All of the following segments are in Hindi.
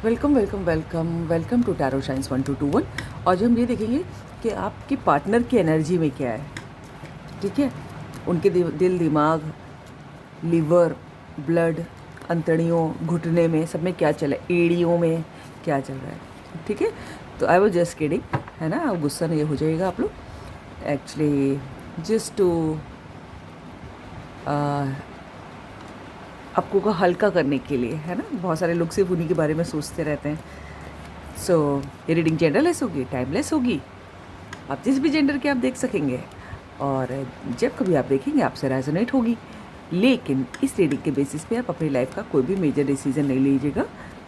Welcome welcome welcome welcome to tarot science 1221। आज हम ये देखेंगे कि आपके पार्टनर की एनर्जी में क्या है। ठीक है, उनके दिल, दिमाग, लीवर, ब्लड, अंतड़ियों, घुटने में, सब में क्या चला है, एड़ियों में क्या चल रहा है। ठीक है, तो आई वॉज जस्ट किडिंग, है ना, अब गुस्सा नहीं हो जाइएगा आप लोग। एक्चुअली जस्ट टू आपको को हल्का करने के लिए, है ना। बहुत सारे लोग सिर्फ उन्हीं के बारे में सोचते रहते हैं। सो ये रीडिंग जेंडरलेस होगी, टाइमलेस होगी, आप जिस भी जेंडर के आप देख सकेंगे, और जब कभी आप देखेंगे आपसे रेजोनेट होगी। लेकिन इस रीडिंग के बेसिस पे आप अपनी लाइफ का कोई भी मेजर डिसीजन नहीं लीजिएगा,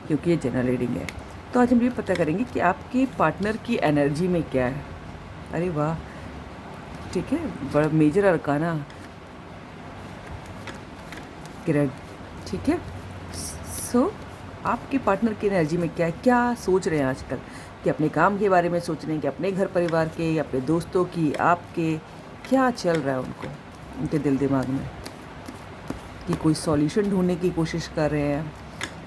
क्योंकि ये जनरल रीडिंग है। तो आज हम ये पता करेंगे कि आपके पार्टनर की एनर्जी में क्या है। अरे वाह, ठीक है, बड़ा मेजर अरकाना किरण। ठीक है, सो आपके पार्टनर की एनर्जी में क्या है, क्या सोच रहे हैं आजकल, कि अपने काम के बारे में सोच रहे हैं, कि अपने घर परिवार के, या अपने दोस्तों की, आपके, क्या चल रहा है उनको, उनके दिल दिमाग में, कि कोई सॉल्यूशन ढूंढने की कोशिश कर रहे हैं,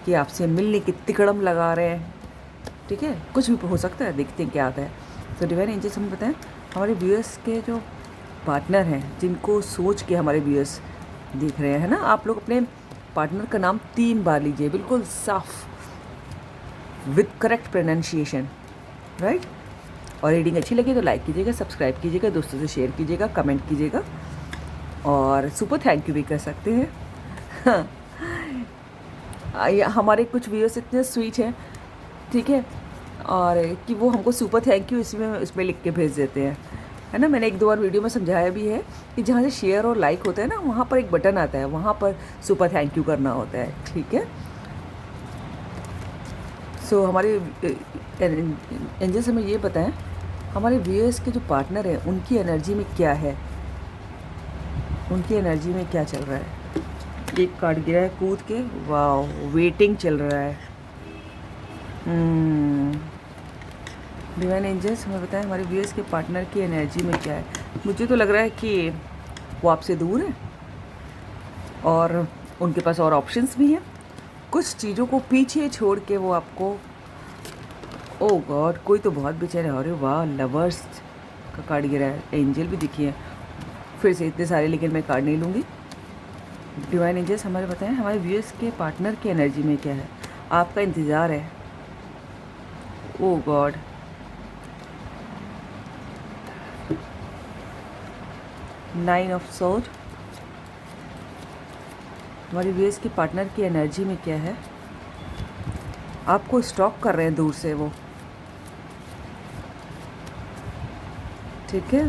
कि आपसे मिलने की तिकड़म लगा रहे हैं। ठीक है, कुछ भी हो सकता है, देखते हैं क्या आता है। तो डिवाइन एंजल्स हमें बताएं, हमारे व्यूअर्स के जो पार्टनर हैं, जिनको सोच के हमारे व्यूअर्स देख रहे हैं, है ना, आप लोग अपने पार्टनर का नाम 3 बार लीजिए, बिल्कुल साफ, विद करेक्ट प्रोनाउंसिएशन, राइट। और रीडिंग अच्छी लगी तो लाइक कीजिएगा, सब्सक्राइब कीजिएगा, दोस्तों से शेयर कीजिएगा, कमेंट कीजिएगा, और सुपर थैंक यू भी कर सकते हैं। हमारे कुछ व्यूअर्स इतने स्वीट हैं, ठीक है, और कि वो हमको सुपर थैंक यू इसमें लिख के भेज देते हैं, है ना। मैंने 1-2 बार वीडियो में समझाया भी है कि जहाँ से शेयर और लाइक होता है ना, वहाँ पर एक बटन आता है, वहाँ पर सुपर थैंक यू करना होता है। ठीक है, सो हमारे एंजल्स हमें ये बताएं, हमारे व्यूअर्स के जो पार्टनर हैं उनकी एनर्जी में क्या है, उनकी एनर्जी में क्या चल रहा है। एक कार्ड गिरा है कूद के, वाह, वेटिंग चल रहा है। डिवाइन एंजल्स हमें बताएं, हमारे व्यूअर्स के पार्टनर की एनर्जी में क्या है। मुझे तो लग रहा है कि वो आपसे दूर है, और उनके पास और ऑप्शंस भी हैं, कुछ चीज़ों को पीछे छोड़ के वो आपको, ओ गॉड, कोई तो बहुत बेचारे, अरे वाह, लवर्स का कार्ड गिरा है, एंजल भी दिखी है, फिर से इतने सारे, लेकिन मैं कार्ड नहीं लूँगी। डिवाइन एंजल्स हमारे बताएं, हमारे व्यूअर्स के पार्टनर की एनर्जी में क्या है। आपका इंतज़ार है, ओ गॉड, नाइन ऑफ सोर्ड। हमारे व्यूअर्स के पार्टनर की एनर्जी में क्या है, आपको स्टॉक कर रहे हैं दूर से वो, ठीक है,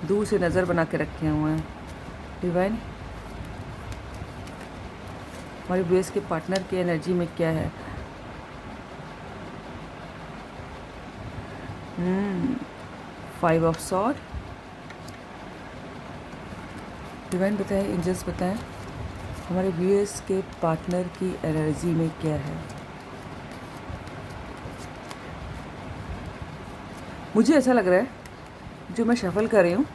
दूर से नज़र बना के रखे हुए हैं। डिवाइन, हमारे व्यूअर्स के पार्टनर की एनर्जी में क्या है। 5 ऑफ सॉर्ड। डिवाइन बताएं, एंजल्स बताएं, हमारे व्यूअर्स के पार्टनर की एनर्जी में क्या है। मुझे ऐसा लग रहा है, जो मैं शफल कर रही हूँ,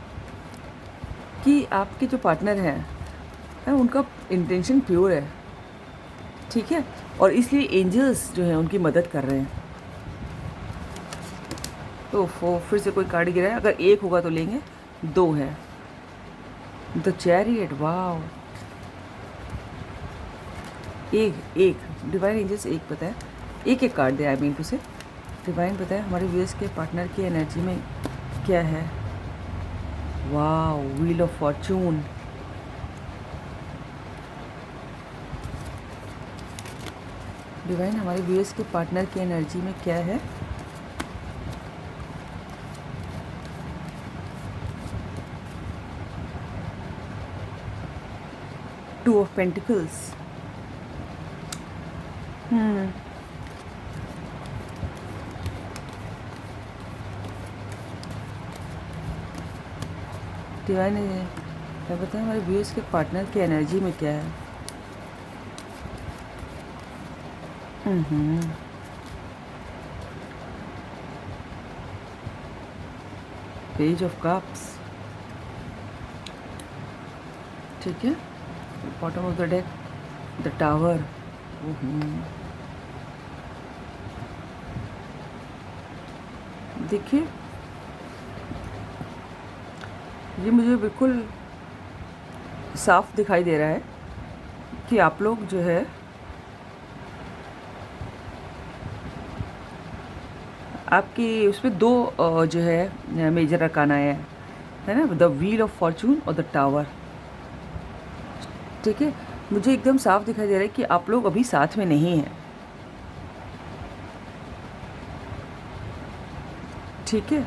कि आपके जो पार्टनर हैं, उनका इंटेंशन प्योर है, ठीक है, और इसलिए एंजल्स जो हैं उनकी मदद कर रहे हैं। तो फिर से कोई कार्ड गिरा है, अगर एक होगा तो लेंगे, 2 है, द चैरियट, वाओ, एक डिवाइन एंजल्स एक बताएं, एक एक कार्ड दे, आई मीन टू से। डिवाइन बताएं, हमारे व्यूअर्स के पार्टनर की एनर्जी में क्या है। Wow, wheel of Fortune. Divine, हमारे व्यूअर्स के पार्टनर की एनर्जी में क्या है। Two of pentacles. डिवाइन क्या बताएं, हमारे व्यूअर्स के पार्टनर की एनर्जी में क्या है। पेज ऑफ कप्स, ठीक है, bottom of the deck, the tower. देखिए, ये मुझे बिल्कुल साफ दिखाई दे रहा है कि आप लोग जो है आपकी उसमें दो जो है मेजर अरकाना है ना, द व्हील ऑफ फॉर्चून और द टावर। ठीक है, मुझे एकदम साफ दिखाई दे रहा है कि आप लोग अभी साथ में नहीं हैं। ठीक है,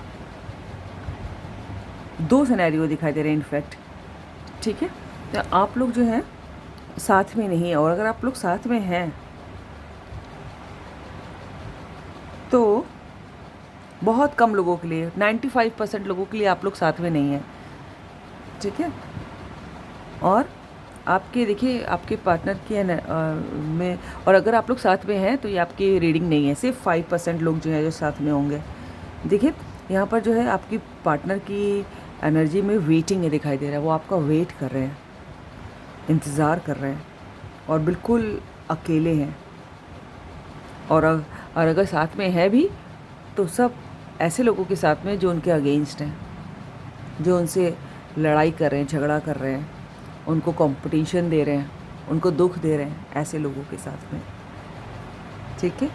दो सिनेरियो दिखाई दे रहे हैं इनफैक्ट। ठीक है, तो आप लोग जो है साथ में नहीं है, और अगर आप लोग साथ में हैं तो बहुत कम लोगों के लिए, 95% लोगों के लिए आप लोग साथ में नहीं हैं। ठीक है, और आपके देखिए आपके पार्टनर की है में, और अगर आप लोग साथ में हैं तो ये आपकी रीडिंग नहीं है, सिर्फ 5% लोग जो है जो साथ में होंगे। देखिए यहाँ पर जो है आपकी पार्टनर की एनर्जी में वेटिंग है दिखाई दे रहा है, वो आपका वेट कर रहे हैं, इंतज़ार कर रहे हैं और बिल्कुल अकेले हैं। और अगर साथ में है भी तो सब ऐसे लोगों के साथ में जो उनके अगेंस्ट हैं, जो उनसे लड़ाई कर रहे हैं, झगड़ा कर रहे हैं, उनको कंपटीशन दे रहे हैं, उनको दुख दे रहे हैं, ऐसे लोगों के साथ में। ठीक है,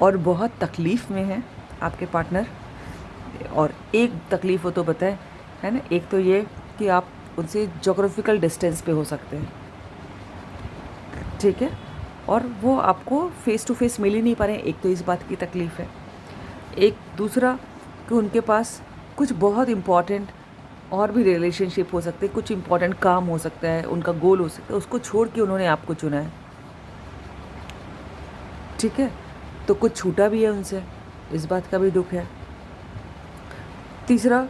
और बहुत तकलीफ़ में है आपके पार्टनर। और एक तकलीफ़ हो तो बताएं, है ना, एक तो ये कि आप उनसे जोग्राफिकल डिस्टेंस पे हो सकते हैं। ठीक है, और वो आपको फ़ेस टू फेस मिल ही नहीं पा रहे हैं, एक तो इस बात की तकलीफ़ है। एक दूसरा कि उनके पास कुछ बहुत इम्पॉर्टेंट और भी रिलेशनशिप हो सकते हैं, कुछ इम्पॉर्टेंट काम हो सकता है, उनका गोल हो सकता है, उसको छोड़ के उन्होंने आपको चुना है। ठीक है, तो कुछ छूटा भी है उनसे, इस बात का भी दुख है। तीसरा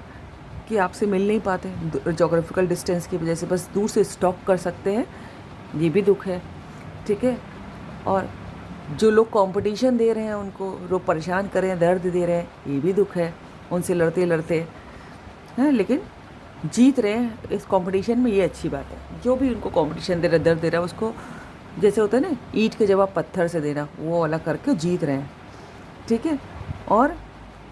कि आपसे मिल नहीं पाते, जोग्राफिकल डिस्टेंस की वजह से बस दूर से स्टॉक कर सकते हैं, ये भी दुख है। ठीक है, और जो लोग कंपटीशन दे रहे हैं, उनको लोग परेशान कर रहे हैं, दर्द दे रहे हैं, ये भी दुख है, उनसे लड़ते लड़ते हैं, लेकिन जीत रहे हैं इस कंपटीशन में, ये अच्छी बात है। जो भी उनको कंपटीशन दे रहा है, दर्द दे रहा है, उसको जैसे होता है ना ईंट के जवाब पत्थर से देना, वो वाला करके जीत रहे हैं। ठीक है, और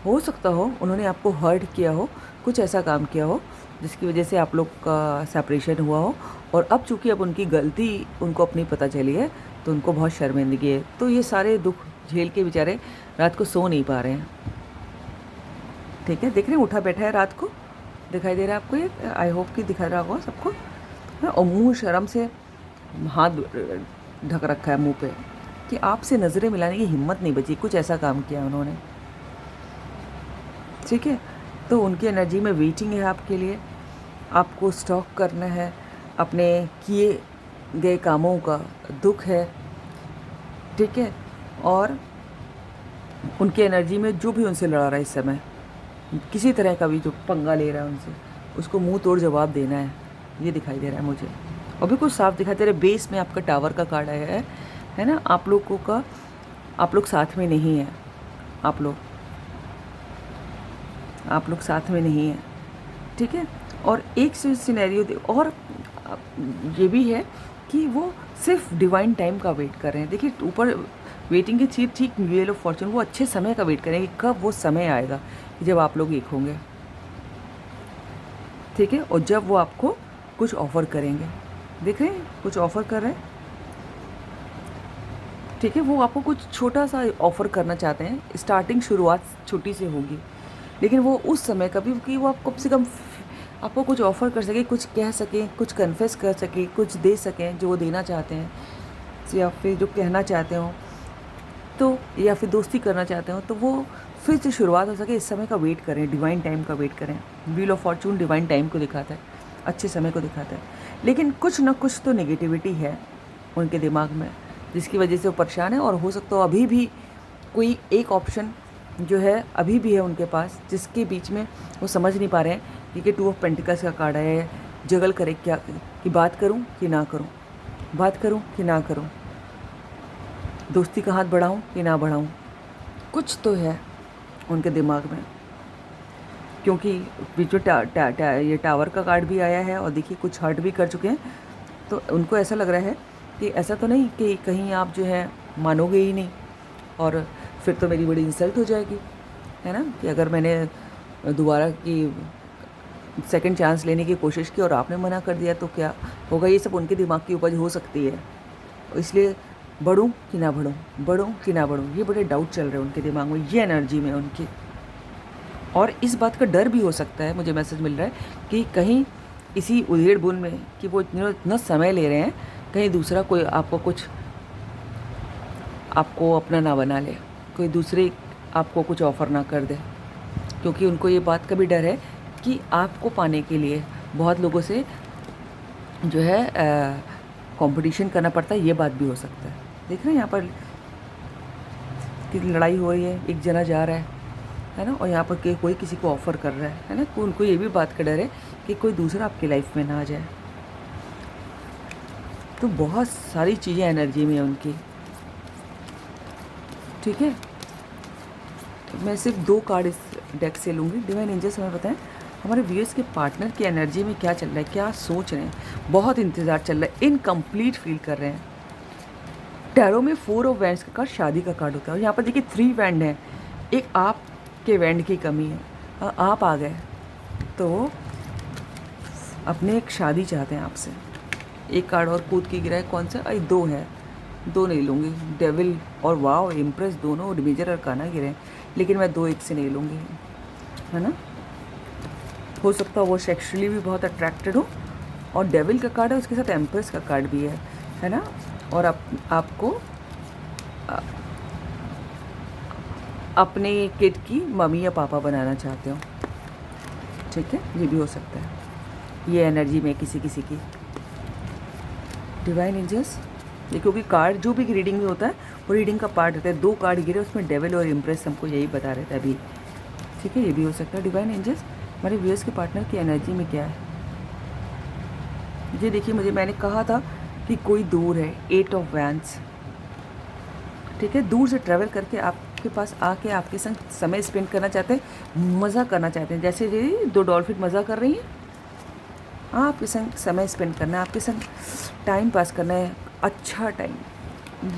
हो सकता हो उन्होंने आपको हर्ट किया हो, कुछ ऐसा काम किया हो जिसकी वजह से आप लोग का सेपरेशन हुआ हो, और अब चूँकि अब उनकी गलती उनको अपनी पता चली है तो उनको बहुत शर्मिंदगी है। तो ये सारे दुख झेल के बेचारे रात को सो नहीं पा रहे हैं। ठीक है, देख रहे हैं उठा बैठा है रात को, दिखाई दे रहा है आपको ये, आई होप कि दिखा रहा होगा सबको। और मुँह शर्म से हाथ ढक रखा है मुंह पे कि आपसे नज़रें मिलाने की हिम्मत नहीं बची, कुछ ऐसा काम किया उन्होंने। ठीक है, तो उनकी एनर्जी में वेटिंग है आपके लिए, आपको स्टॉक करना है, अपने किए गए कामों का दुख है। ठीक है, और उनकी एनर्जी में जो भी उनसे लड़ा रहा है इस समय, किसी तरह का भी जो पंगा ले रहा है उनसे, उसको मुंह तोड़ जवाब देना है, ये दिखाई दे रहा है मुझे। और भी कुछ साफ दिखाई दे रहा है, बेस में आपका टावर का कार्ड आया है ना, आप लोगों का, आप लोग साथ में नहीं हैं, आप लोग साथ में नहीं हैं। ठीक है, और एक सिनेरियो और ये भी है कि वो सिर्फ डिवाइन टाइम का वेट कर रहे हैं। देखिए ऊपर वेटिंग की चीज़ ठीक व्हील ऑफ फॉर्चून, वो अच्छे समय का वेट करेंगे, कब वो समय आएगा कि जब आप लोग एक होंगे। ठीक है, और जब वो आपको कुछ ऑफ़र करेंगे, देख रहे हैं कुछ ऑफ़र कर रहे हैं। ठीक है, वो आपको कुछ छोटा सा ऑफ़र करना चाहते हैं, स्टार्टिंग शुरुआत छोटी से होगी, लेकिन वो उस समय कभी कि वो आप कम से कम आपको कुछ ऑफ़र कर सके, कुछ कह सकें, कुछ कन्फेस कर सकें, कुछ दे सकें जो वो देना चाहते हैं, या फिर जो कहना चाहते हो, तो या फिर दोस्ती करना चाहते हो, तो वो फिर से शुरुआत हो सके, इस समय का वेट करें, डिवाइन टाइम का वेट करें। Wheel of Fortune divine time को दिखाता है, अच्छे समय को दिखाता है, लेकिन कुछ ना कुछ तो नेगेटिविटी है उनके दिमाग में जिसकी वजह से वो परेशान है। और हो सकता हो अभी भी कोई एक ऑप्शन जो है अभी भी है उनके पास, जिसके बीच में वो समझ नहीं पा रहे हैं, क्योंकि 2 ऑफ पेंटिकल्स का कार्ड है, जगल करे क्या कि बात करूं कि ना करूं, बात करूं कि ना करूं, दोस्ती का हाथ बढ़ाऊं कि ना बढ़ाऊं, कुछ तो है उनके दिमाग में। क्योंकि बीच में ये टावर का कार्ड भी आया है, और देखिए कुछ हर्ट भी कर चुके हैं, तो उनको ऐसा लग रहा है कि ऐसा तो नहीं कि कहीं आप जो है मानोगे ही नहीं और फिर तो मेरी बड़ी इंसल्ट हो जाएगी। है ना, कि अगर मैंने दोबारा की सेकंड चांस लेने की कोशिश की और आपने मना कर दिया तो क्या होगा। ये सब उनके दिमाग की उपज हो सकती है। इसलिए बढ़ूँ कि ना बढ़ूँ, बढ़ूँ कि ना बढ़ूँ, ये बड़े डाउट चल रहे हैं उनके दिमाग में, ये एनर्जी में उनकी। और इस बात का डर भी हो सकता है, मुझे मैसेज मिल रहा है कि कहीं इसी उधेड़ बुन में कि वो इतना समय ले रहे हैं, कहीं दूसरा कोई आपको अपना ना बना ले, कोई दूसरे आपको कुछ ऑफ़र ना कर दे। क्योंकि उनको ये बात का भी डर है कि आपको पाने के लिए बहुत लोगों से जो है कंपटीशन करना पड़ता है। ये बात भी हो सकता है। देख रहे हैं यहाँ पर कि लड़ाई हो रही है, एक जना जा रहा है ना, और यहाँ पर कोई किसी को ऑफ़र कर रहा है ना। उनको ये भी बात का डर है कि कोई दूसरा आपकी लाइफ में ना आ जाए। तो बहुत सारी चीज़ें एनर्जी में है उनकी, ठीक है। तो मैं सिर्फ 2 कार्ड इस डेक से लूँगी। डिवाइन एंजल्स हमें बताएं हमारे व्यूअर्स के पार्टनर की एनर्जी में क्या चल रहा है, क्या सोच रहे हैं। बहुत इंतज़ार चल रहा है, इनकम्प्लीट फील कर रहे हैं। टैरो में 4 ऑफ वैंड्स का कार्ड शादी का कार्ड होता है, और यहाँ पर देखिए 3 वैंड हैं। एक आपके वैंड की कमी है, आप आ गए तो अपने एक शादी चाहते हैं आपसे। एक कार्ड और कूद के गिरा है, कौन सा? 2 है, 2 नहीं लूँगी। डेविल और वाव इम्प्रेस दोनों मेजर अरकाना गिरे हैं, लेकिन मैं 2 एक से नहीं लूँगी, है ना। हो सकता है वो सेक्सुअली भी बहुत अट्रैक्टेड हो, और डेविल का कार्ड है, उसके साथ एम्प्रेस का कार्ड भी है ना। और आपको अपने किड की मम्मी या पापा बनाना चाहते हो, ठीक है, ये भी हो सकता है। ये एनर्जी में किसी की डिवाइन एंजल्स, ये क्योंकि कार्ड जो भी रीडिंग में होता है वो रीडिंग का पार्ट होता है। 2 कार्ड गिरे, उसमें डेविल और इम्प्रेस हमको यही बता रहे थे अभी, ठीक है। ये भी हो सकता है। डिवाइन एंजल्स हमारे व्यूअर्स के पार्टनर की एनर्जी में क्या है, ये देखिए। मैंने कहा था कि कोई दूर है, 8 ऑफ वैंड्स, ठीक है। दूर से ट्रैवल करके आपके पास आके आपके संग समय स्पेंड करना चाहते हैं, मज़ा करना चाहते हैं। जैसे ये 2 डॉल्फिन मज़ा कर रही हैं, आपके संग समय स्पेंड करना है, आपके संग टाइम पास करना है, अच्छा टाइम।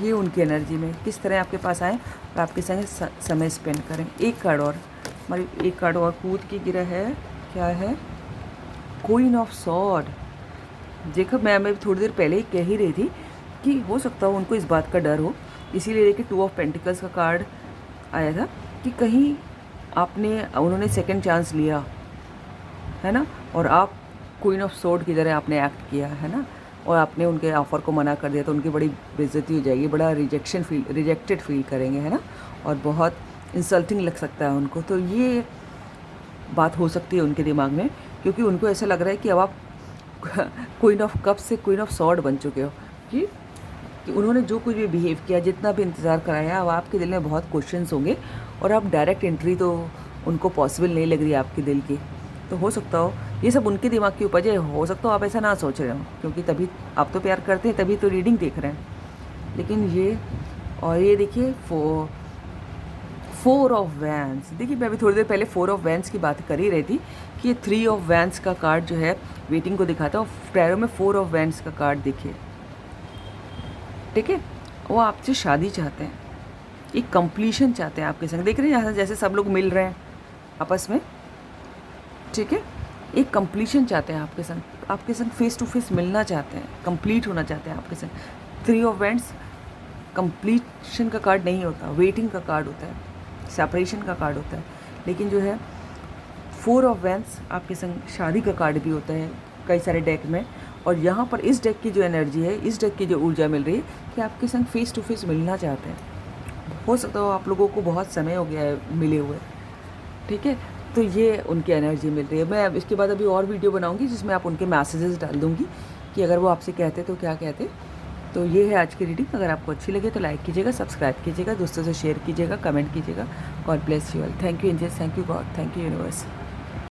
ये उनकी एनर्जी में किस तरह आपके पास आए और आपके संग समय स्पेंड करें। एक कार्ड और, हमारी एक कार्ड और कूद के गिरा है, क्या है? Queen of sword. देखो मैं थोड़ी देर पहले ही कह ही रही थी कि हो सकता हो उनको इस बात का डर हो, इसीलिए देखिए 2 ऑफ पेंटिकल्स का कार्ड आया था कि कहीं उन्होंने सेकंड चांस लिया, है ना, और आप क्वीन ऑफ सॉर्ड की तरह आपने एक्ट किया, है ना, और आपने उनके ऑफ़र को मना कर दिया, तो उनकी बड़ी बेइज्जती हो जाएगी, बड़ा रिजेक्टेड फील करेंगे, है ना, और बहुत इंसल्टिंग लग सकता है उनको। तो ये बात हो सकती है उनके दिमाग में, क्योंकि उनको ऐसा लग रहा है कि अब आप क्वीन ऑफ कप से क्वीन ऑफ सॉर्ड बन चुके हो, कि उन्होंने जो कुछ भी बिहेव किया, जितना भी इंतज़ार कराया, अब आपके दिल में बहुत क्वेश्चंस होंगे, और अब डायरेक्ट एंट्री तो उनको पॉसिबल नहीं लग रही आपके दिल की। तो हो सकता हो ये सब उनके दिमाग की उपज है, हो सकता हो आप ऐसा ना सोच रहे हो, क्योंकि तभी आप तो प्यार करते हैं, तभी तो रीडिंग देख रहे हैं। लेकिन ये देखिए 4 ऑफ वैंड्स। देखिए मैं अभी थोड़ी देर पहले 4 ऑफ वैंड्स की बात कर ही रही थी कि ये 3 ऑफ वैंड्स का कार्ड जो है वेटिंग को दिखाता है, और टैरो में 4 ऑफ वैंड्स का कार्ड देखिए, ठीक है। वो आपसे शादी चाहते हैं, एक कंप्लीशन चाहते हैं आपके संग। देख रहे हैं यहाँ जैसे सब लोग मिल रहे हैं आपस में, ठीक है, एक कंप्लीशन चाहते हैं आपके संग फेस टू फेस मिलना चाहते हैं, कंप्लीट होना चाहते हैं आपके संग। 3 ऑफ वैंड्स कंप्लीशन का कार्ड नहीं होता, वेटिंग का कार्ड होता है, सेपरेशन का कार्ड होता है। लेकिन जो है 4 ऑफ वैंड्स आपके संग शादी का कार्ड भी होता है कई सारे डेक में। और यहाँ पर इस डेक की जो एनर्जी है, इस डेक की जो ऊर्जा मिल रही है कि आपके संग फेस टू फेस मिलना चाहते हैं। हो सकता हो आप लोगों को बहुत समय हो गया है मिले हुए, ठीक है। तो ये उनकी एनर्जी मिल रही है। मैं इसके बाद अभी और वीडियो बनाऊंगी जिसमें आप उनके मैसेजेस डाल दूंगी कि अगर वो आपसे कहते तो क्या कहते। तो ये है आज की रीडिंग। अगर आपको अच्छी लगे तो लाइक कीजिएगा, सब्सक्राइब कीजिएगा, दोस्तों से शेयर कीजिएगा, कमेंट कीजिएगा। God bless you all. Thank you angels, thank you god, thank you universe.